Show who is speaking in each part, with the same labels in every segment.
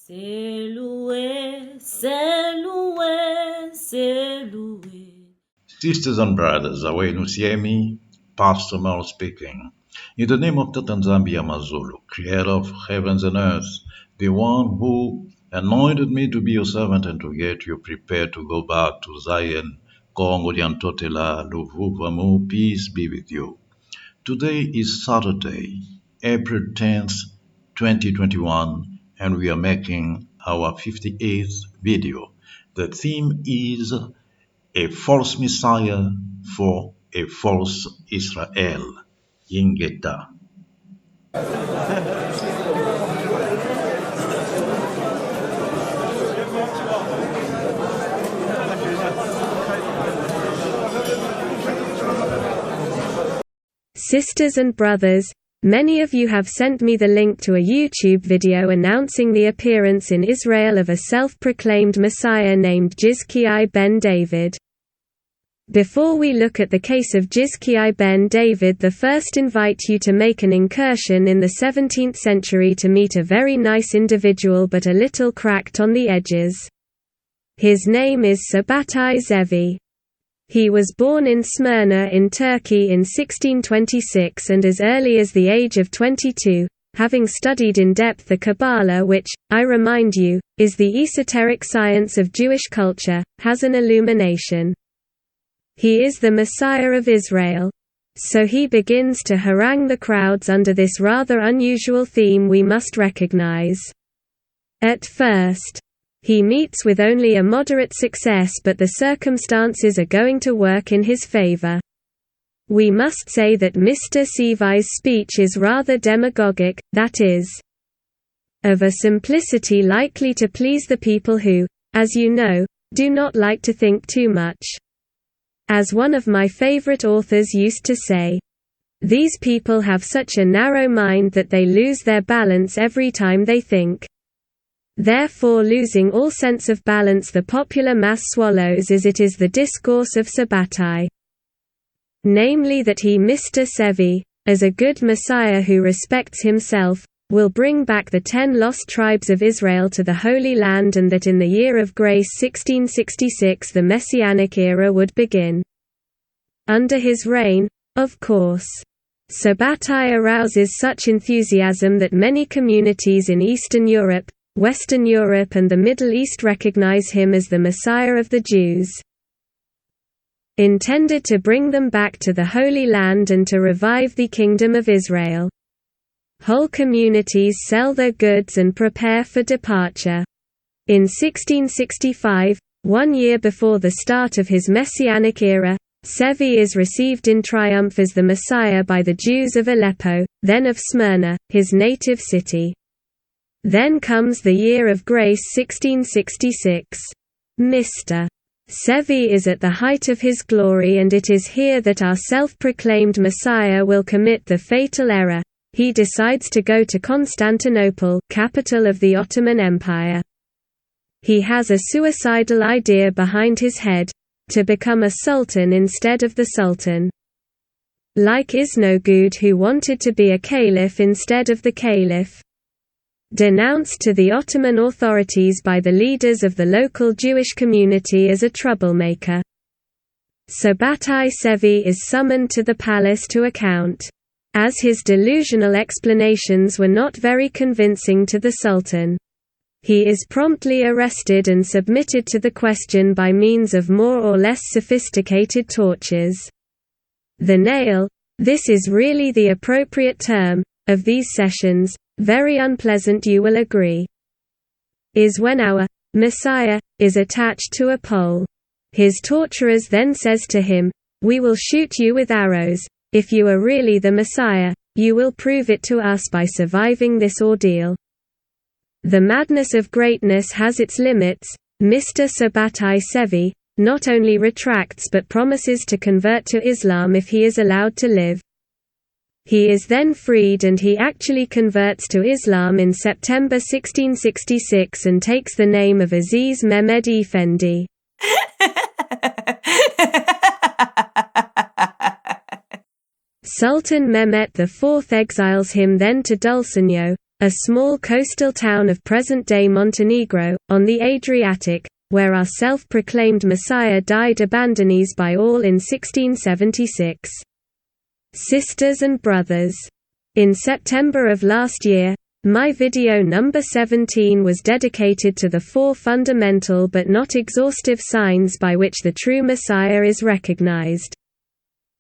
Speaker 1: C'est loué, c'est loué, c'est loué.
Speaker 2: Sisters and brothers, awenu siemi, Pastor Melo speaking. In the name of Tatanzambia Mazulu, creator of heavens and earth, the one who anointed me to be your servant and to get you prepared to go back to Zion, Kongo Diantotela, Luvuvamu, peace be with you. Today is Saturday, April 10th, 2021, and we are making our 58th video. The theme is a false Messiah for a false Israel. Ingeta.
Speaker 3: Sisters and brothers, many of you have sent me the link to a YouTube video announcing the appearance in Israel of a self-proclaimed Messiah named Yizkihaou Ben David. Before we look at the case of Yizkihaou Ben David, the first invite you to make an incursion in the 17th century to meet a very nice individual but a little cracked on the edges. His name is Sabbatai Zevi. He was born in Smyrna in Turkey in 1626 and as early as the age of 22, having studied in depth the Kabbalah, which, I remind you, is the esoteric science of Jewish culture, has an illumination. He is the Messiah of Israel. So he begins to harangue the crowds under this rather unusual theme we must recognize. At first, he meets with only a moderate success, but the circumstances are going to work in his favor. We must say that Mr. Zevi's speech is rather demagogic, that is, of a simplicity likely to please the people who, as you know, do not like to think too much. As one of my favorite authors used to say, these people have such a narrow mind that they lose their balance every time they think. Therefore, losing all sense of balance the popular mass swallows as it is the discourse of Sabbatai. Namely that he, Mr. Zevi, as a good Messiah who respects himself, will bring back the 10 lost tribes of Israel to the Holy Land, and that in the year of grace 1666 the Messianic era would begin. Under his reign, of course. Sabbatai arouses such enthusiasm that many communities in Eastern Europe, Western Europe and the Middle East recognize him as the Messiah of the Jews, intended to bring them back to the Holy Land and to revive the Kingdom of Israel. Whole communities sell their goods and prepare for departure. In 1665, 1 year before the start of his Messianic era, Zevi is received in triumph as the Messiah by the Jews of Aleppo, then of Smyrna, his native city. Then comes the year of grace 1666. Mr. Zevi is at the height of his glory, and it is here that our self-proclaimed Messiah will commit the fatal error. He decides to go to Constantinople, capital of the Ottoman Empire. He has a suicidal idea behind his head, to become a sultan instead of the sultan. Like Isnogud, who wanted to be a caliph instead of the caliph. Denounced to the Ottoman authorities by the leaders of the local Jewish community as a troublemaker. Sabbatai Zevi is summoned to the palace to account, as his delusional explanations were not very convincing to the Sultan. He is promptly arrested and submitted to the question by means of more or less sophisticated tortures. The nail, this is really the appropriate term, of these sessions, very unpleasant you will agree, is when our Messiah is attached to a pole. His torturers then says to him, "We will shoot you with arrows. If you are really the Messiah, you will prove it to us by surviving this ordeal." The madness of greatness has its limits. Mr. Sabbatai Zevi not only retracts but promises to convert to Islam if he is allowed to live. He is then freed, and he actually converts to Islam in September 1666 and takes the name of Aziz Mehmed Effendi. Sultan Mehmet IV exiles him then to Dulcineo, a small coastal town of present-day Montenegro, on the Adriatic, where our self-proclaimed Messiah died abandonees by all in 1676. Sisters and brothers, in September of last year, my video number 17 was dedicated to the 4 fundamental but not exhaustive signs by which the true Messiah is recognized.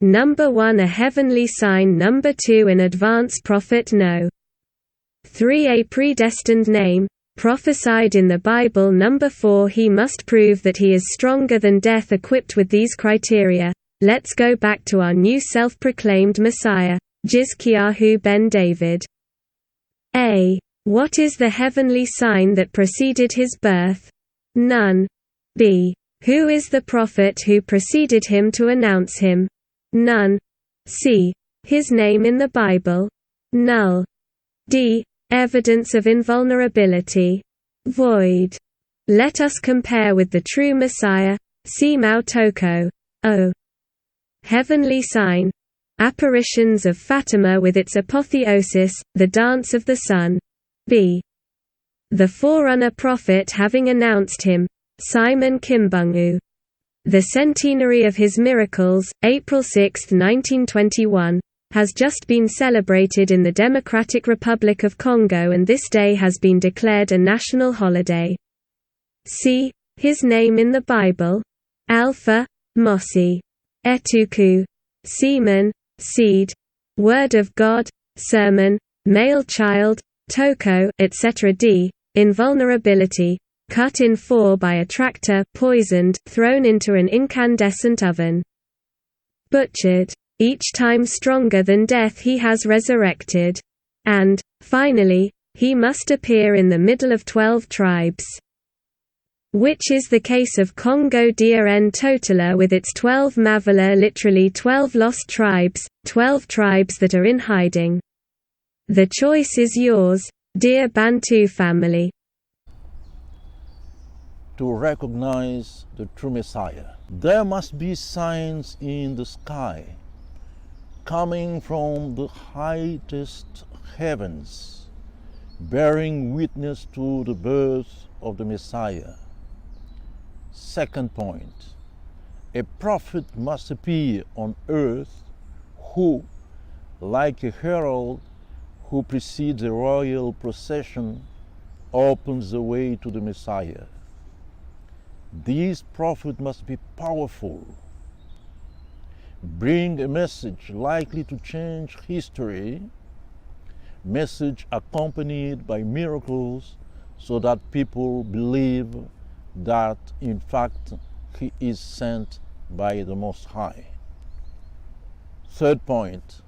Speaker 3: Number 1, a heavenly sign. Number 2, an advance prophet. No. 3, a predestined name, prophesied in the Bible. Number 4, he must prove that he is stronger than death. Equipped with these criteria, let's go back to our new self-proclaimed Messiah, Yizkihaou Ben David. A. What is the heavenly sign that preceded his birth? None. B. Who is the prophet who preceded him to announce him? None. C. His name in the Bible? Null. D. Evidence of invulnerability? Void. Let us compare with the true Messiah. See Mao Toko. O. Heavenly sign. Apparitions of Fatima with its apotheosis, the dance of the sun. B. The forerunner prophet having announced him, Simon Kimbungu. The centenary of his miracles, April 6, 1921, has just been celebrated in the Democratic Republic of Congo, and this day has been declared a national holiday. C. His name in the Bible? Alpha, Mosi. Etuku. Semen, seed. Word of God, sermon, male child, Toko, etc. D. Invulnerability. Cut in 4 by a tractor, poisoned, thrown into an incandescent oven. Butchered. Each time stronger than death he has resurrected. And, finally, he must appear in the middle of 12 tribes. Which is the case of Congo DRN Totala with its 12 Mavala, literally 12 lost tribes, 12 tribes that are in hiding. The choice is yours, dear Bantu family.
Speaker 4: To recognize the true Messiah, there must be signs in the sky, coming from the highest heavens, bearing witness to the birth of the Messiah. Second point, a prophet must appear on earth who, like a herald who precedes a royal procession, opens the way to the Messiah. This prophet must be powerful, bring a message likely to change history, message accompanied by miracles so that people believe that in fact he is sent by the Most High. Third point,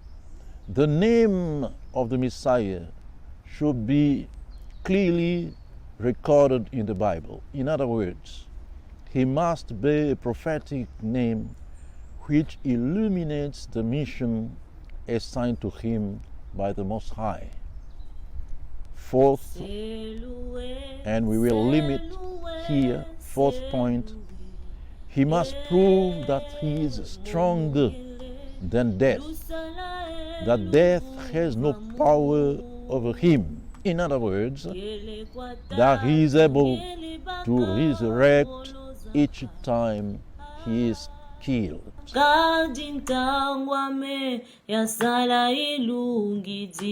Speaker 4: the name of the Messiah should be clearly recorded in the Bible. In other words, he must bear a prophetic name which illuminates the mission assigned to him by the Most High. Fourth, and we will limit here, fourth point, he must prove that he is stronger than death, that death has no power over him. In other words, that he is able to resurrect each time he is killed.
Speaker 1: Kadintangwame yasala ilungiti.